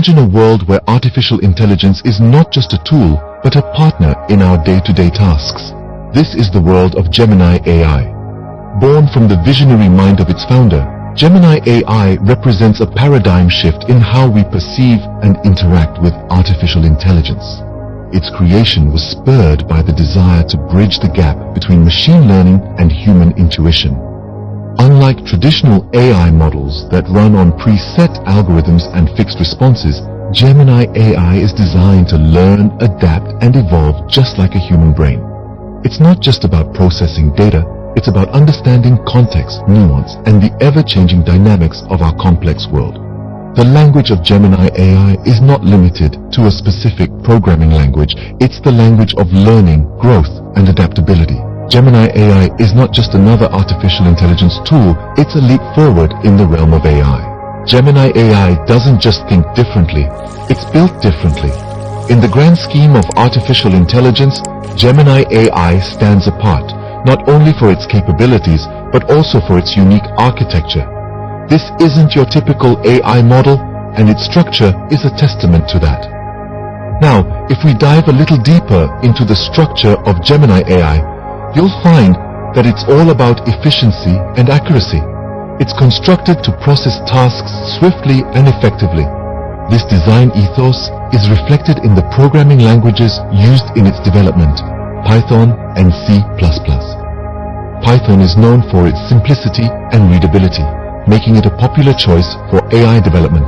Imagine a world where artificial intelligence is not just a tool, but a partner in our day-to-day tasks. This is the world of Gemini AI. Born from the visionary mind of its founder, Gemini AI represents a paradigm shift in how we perceive and interact with artificial intelligence. Its creation was spurred by the desire to bridge the gap between machine learning and human intuition. Unlike traditional AI models that run on preset algorithms and fixed responses, Gemini AI is designed to learn, adapt, and evolve just like a human brain. It's not just about processing data, it's about understanding context, nuance, and the ever-changing dynamics of our complex world. The language of Gemini AI is not limited to a specific programming language. It's the language of learning, growth, and adaptability. Gemini AI is not just another artificial intelligence tool, it's a leap forward in the realm of AI. Gemini AI doesn't just think differently, it's built differently. In the grand scheme of artificial intelligence, Gemini AI stands apart, not only for its capabilities, but also for its unique architecture. This isn't your typical AI model, and its structure is a testament to that. Now, if we dive a little deeper into the structure of Gemini AI, you'll find that it's all about efficiency and accuracy. It's constructed to process tasks swiftly and effectively. This design ethos is reflected in the programming languages used in its development, Python and C++. Python is known for its simplicity and readability, making it a popular choice for AI development.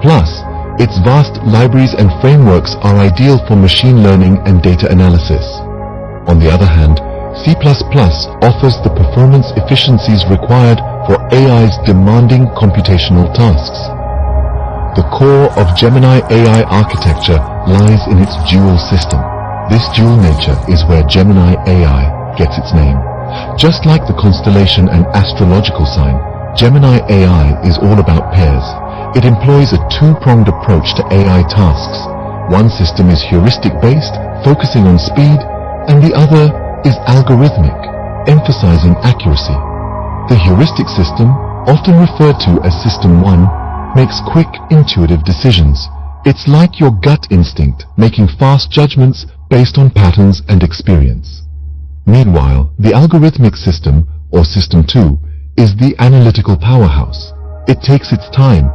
Plus, its vast libraries and frameworks are ideal for machine learning and data analysis. On the other hand, C++ offers the performance efficiencies required for AI's demanding computational tasks. The core of Gemini AI architecture lies in its dual system. This dual nature is where Gemini AI gets its name. Just like the constellation and astrological sign, Gemini AI is all about pairs. It employs a two-pronged approach to AI tasks. One system is heuristic-based, focusing on speed, and the other is algorithmic, emphasizing accuracy. The heuristic system, often referred to as System 1, makes quick, intuitive decisions. It's like your gut instinct, making fast judgments based on patterns and experience. Meanwhile, the algorithmic system, or System 2, is the analytical powerhouse. It takes its time,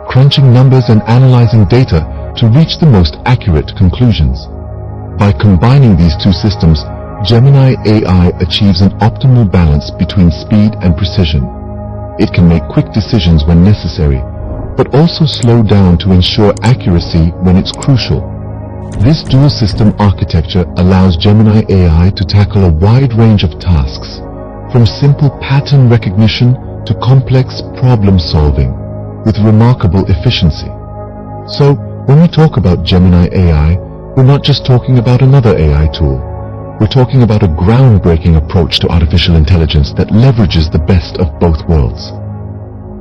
crunching numbers and analyzing data to reach the most accurate conclusions. By combining these two systems, Gemini AI achieves an optimal balance between speed and precision. It can make quick decisions when necessary, but also slow down to ensure accuracy when it's crucial. This dual system architecture allows Gemini AI to tackle a wide range of tasks, from simple pattern recognition to complex problem solving, with remarkable efficiency. So, when we talk about Gemini AI, we're not just talking about another AI tool. We're talking about a groundbreaking approach to artificial intelligence that leverages the best of both worlds.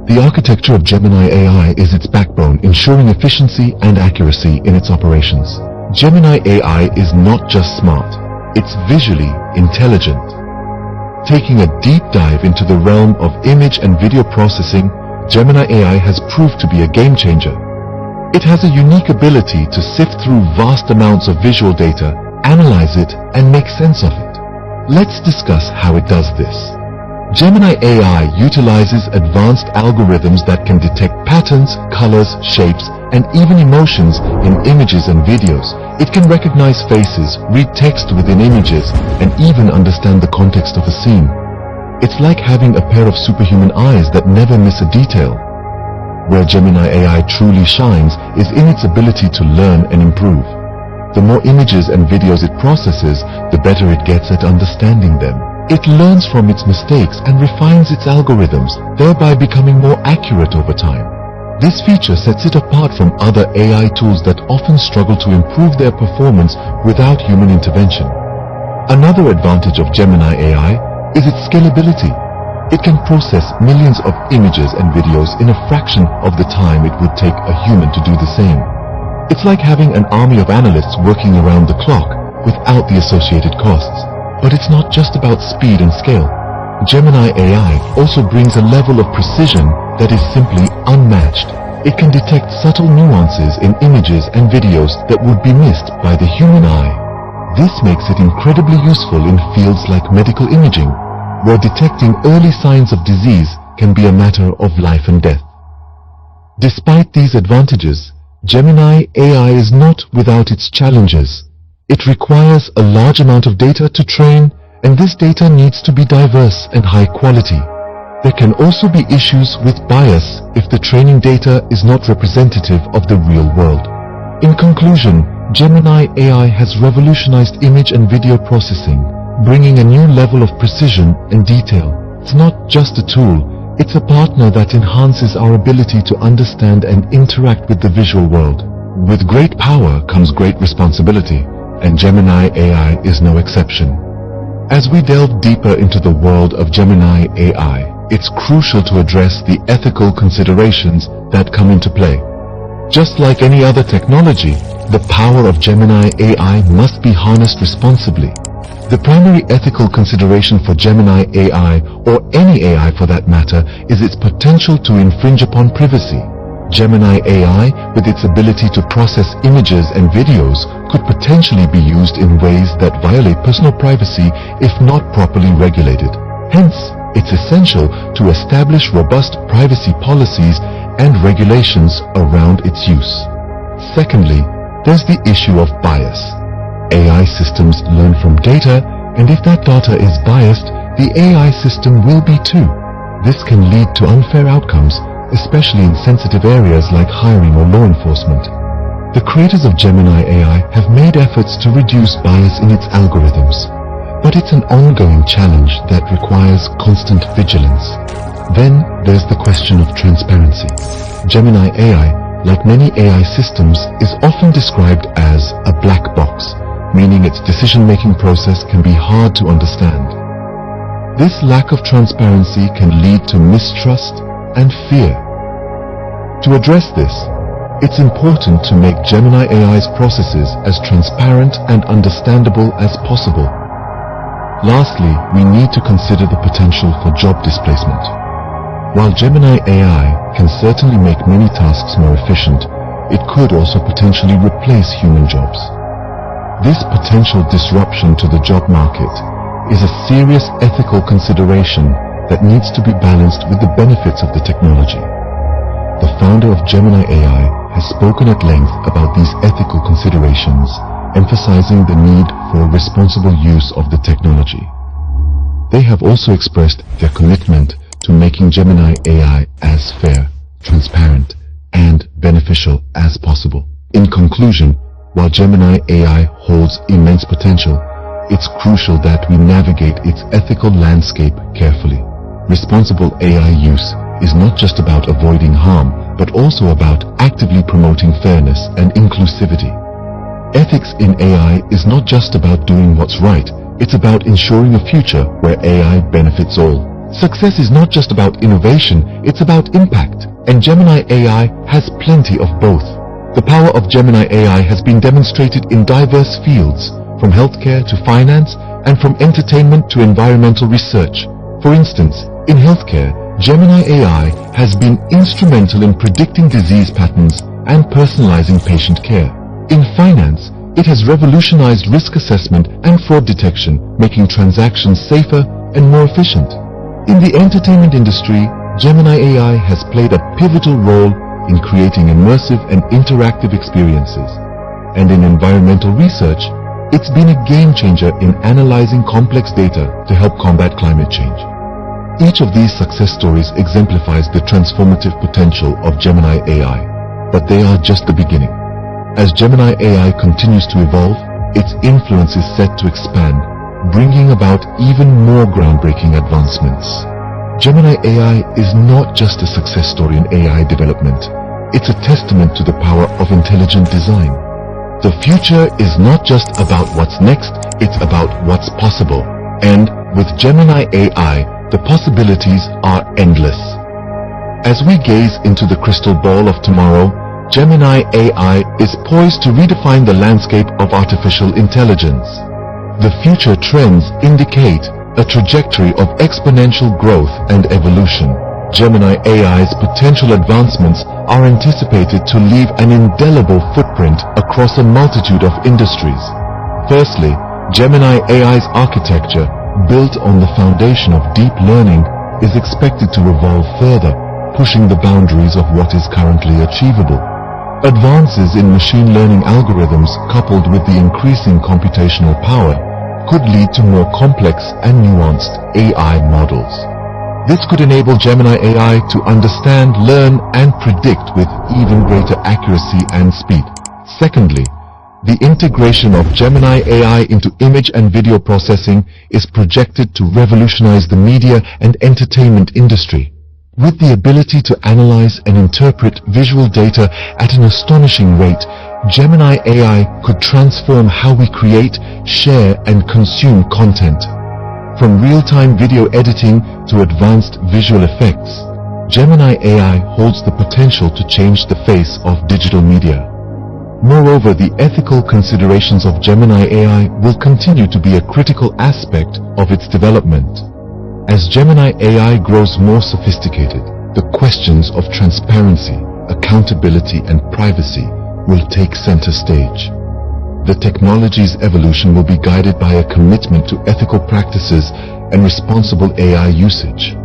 The architecture of Gemini AI is its backbone, ensuring efficiency and accuracy in its operations. Gemini AI is not just smart, it's visually intelligent. Taking a deep dive into the realm of image and video processing, Gemini AI has proved to be a game changer. It has a unique ability to sift through vast amounts of visual data, analyze it, and make sense of it. Let's discuss how it does this. Gemini AI utilizes advanced algorithms that can detect patterns, colors, shapes, and even emotions in images and videos. It can recognize faces, read text within images, and even understand the context of a scene. It's like having a pair of superhuman eyes that never miss a detail. Where Gemini AI truly shines is in its ability to learn and improve. The more images and videos it processes, the better it gets at understanding them. It learns from its mistakes and refines its algorithms, thereby becoming more accurate over time. This feature sets it apart from other AI tools that often struggle to improve their performance without human intervention. Another advantage of Gemini AI is its scalability. It can process millions of images and videos in a fraction of the time it would take a human to do the same. It's like having an army of analysts working around the clock without the associated costs. But it's not just about speed and scale. Gemini AI also brings a level of precision that is simply unmatched. It can detect subtle nuances in images and videos that would be missed by the human eye. This makes it incredibly useful in fields like medical imaging, where detecting early signs of disease can be a matter of life and death. Despite these advantages, Gemini AI is not without its challenges. It requires a large amount of data to train, and this data needs to be diverse and high quality. There can also be issues with bias if the training data is not representative of the real world. In conclusion, Gemini AI has revolutionized image and video processing, bringing a new level of precision and detail. It's not just a tool, it's a partner that enhances our ability to understand and interact with the visual world. With great power comes great responsibility, and Gemini AI is no exception. As we delve deeper into the world of Gemini AI, it's crucial to address the ethical considerations that come into play. Just like any other technology, the power of Gemini AI must be harnessed responsibly. The primary ethical consideration for Gemini AI, or any AI for that matter, is its potential to infringe upon privacy. Gemini AI, with its ability to process images and videos, could potentially be used in ways that violate personal privacy if not properly regulated. Hence, it's essential to establish robust privacy policies and regulations around its use. Secondly, there's the issue of bias. AI systems learn from data, and if that data is biased, the AI system will be too. This can lead to unfair outcomes, especially in sensitive areas like hiring or law enforcement. The creators of Gemini AI have made efforts to reduce bias in its algorithms, but it's an ongoing challenge that requires constant vigilance. Then there's the question of transparency. Gemini AI, like many AI systems, is often described as a black box, meaning its decision-making process can be hard to understand. This lack of transparency can lead to mistrust and fear. To address this, it's important to make Gemini AI's processes as transparent and understandable as possible. Lastly, we need to consider the potential for job displacement. While Gemini AI can certainly make many tasks more efficient, it could also potentially replace human jobs. This potential disruption to the job market is a serious ethical consideration that needs to be balanced with the benefits of the technology. The founder of Gemini AI has spoken at length about these ethical considerations, emphasizing the need for responsible use of the technology. They have also expressed their commitment to making Gemini AI as fair, transparent, and beneficial as possible. In conclusion, while Gemini AI holds immense potential, it's crucial that we navigate its ethical landscape carefully. Responsible AI use is not just about avoiding harm, but also about actively promoting fairness and inclusivity. Ethics in AI is not just about doing what's right, it's about ensuring a future where AI benefits all. Success is not just about innovation, it's about impact, and Gemini AI has plenty of both. The power of Gemini AI has been demonstrated in diverse fields, from healthcare to finance, and from entertainment to environmental research. For instance, in healthcare, Gemini AI has been instrumental in predicting disease patterns and personalizing patient care. In finance, it has revolutionized risk assessment and fraud detection, making transactions safer and more efficient. In the entertainment industry, Gemini AI has played a pivotal role in creating immersive and interactive experiences. And in environmental research, it's been a game changer in analyzing complex data to help combat climate change. Each of these success stories exemplifies the transformative potential of Gemini AI, but they are just the beginning. As Gemini AI continues to evolve, its influence is set to expand, bringing about even more groundbreaking advancements. Gemini AI is not just a success story in AI development. It's a testament to the power of intelligent design. The future is not just about what's next, it's about what's possible. And with Gemini AI, the possibilities are endless. As we gaze into the crystal ball of tomorrow, Gemini AI is poised to redefine the landscape of artificial intelligence. The future trends indicate a trajectory of exponential growth and evolution. Gemini AI's potential advancements are anticipated to leave an indelible footprint across a multitude of industries. Firstly, Gemini AI's architecture, built on the foundation of deep learning, is expected to evolve further, pushing the boundaries of what is currently achievable. Advances in machine learning algorithms coupled with the increasing computational power could lead to more complex and nuanced AI models. This could enable Gemini AI to understand, learn, and predict with even greater accuracy and speed. Secondly, the integration of Gemini AI into image and video processing is projected to revolutionize the media and entertainment industry. With the ability to analyze and interpret visual data at an astonishing rate, Gemini AI could transform how we create, share, and consume content. From real-time video editing to advanced visual effects, Gemini AI holds the potential to change the face of digital media. Moreover, the ethical considerations of Gemini AI will continue to be a critical aspect of its development. As Gemini AI grows more sophisticated, the questions of transparency, accountability, and privacy will take center stage. The technology's evolution will be guided by a commitment to ethical practices and responsible AI usage.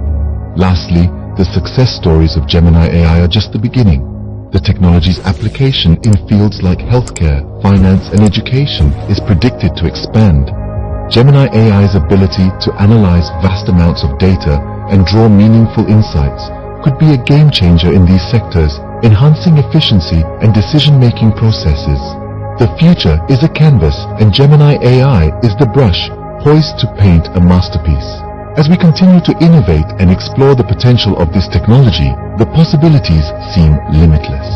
Lastly, the success stories of Gemini AI are just the beginning. The technology's application in fields like healthcare, finance, and education is predicted to expand. Gemini AI's ability to analyze vast amounts of data and draw meaningful insights could be a game changer in these sectors, enhancing efficiency and decision-making processes. The future is a canvas, and Gemini AI is the brush poised to paint a masterpiece. As we continue to innovate and explore the potential of this technology, the possibilities seem limitless.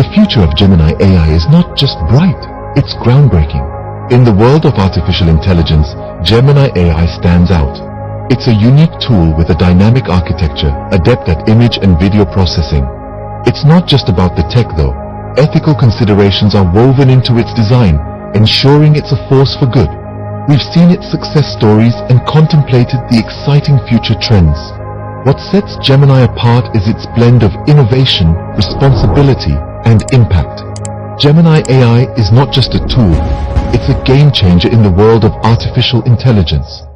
The future of Gemini AI is not just bright, it's groundbreaking. In the world of artificial intelligence, Gemini AI stands out. It's a unique tool with a dynamic architecture, adept at image and video processing. It's not just about the tech though. Ethical considerations are woven into its design, ensuring it's a force for good. We've seen its success stories and contemplated the exciting future trends. What sets Gemini apart is its blend of innovation, responsibility, and impact. Gemini AI is not just a tool, it's a game changer in the world of artificial intelligence.